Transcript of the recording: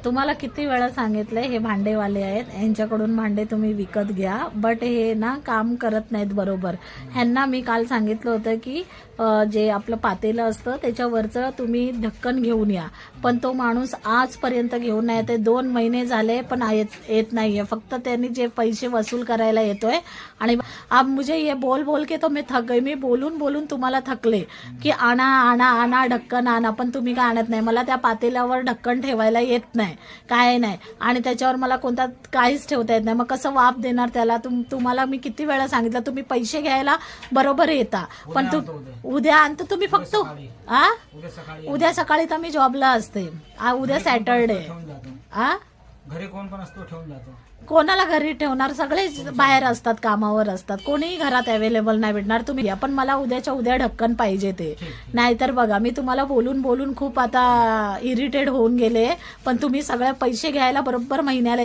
तुम्हाला किती वेळा सांगितलंय, हे भांडेवाले आहेत, यांच्याकडून भांडे तुम्ही विकत घ्या, बट हे ना काम करत नाहीत बरोबर. ह्यांना मी काल सांगितलं होतं की जे आपलं पातेलं असतं त्याच्यावरचं तुम्ही ढक्कन घेऊन या, पण तो माणूस आजपर्यंत घेऊन नाही येते. 2 महिने झाले पण येत नाहीये. फक्त त्यांनी जे पैसे वसूल करायला येतोय. आणि अब मुझे ये बोल बोल के तो मैं थक गई. मी बोलून बोलून तुम्हाला थकले की आणा आणा आणा ढक्कन आणा, पण तुम्ही काय आणत नाही. मला त्या पातेल्यावर ढक्कन ठेवायला येत नाही, काय नाही, आणि त्याच्यावर मला कोणता काहीच ठेवता येत नाही. मग कसं वाफ देणार त्याला? तुम्हाला मी किती वेळा सांगितलं, तुम्ही पैसे घ्यायला बरोबर येता, पण उद्या आणतो तुम्ही फक्त. उद्या सकाळी तर मी जॉबला असते. उद्या सॅटरडे. घरी कोण पण असतो ठेवून जातो. कोणाला घरी ठेवणार? सगळेच बाहेर असतात, कामावर असतात, कोणीही घरात अवेलेबल नाही भेटणार. तुम्ही या, पण मला उद्याच्या उद्या ढक्कन पाहिजे ते. नाहीतर बघा, मी तुम्हाला बोलून बोलून खूप आता इरिटेट होऊन गेले, पण तुम्ही सगळे पैसे घ्यायला बरोबर महिन्याला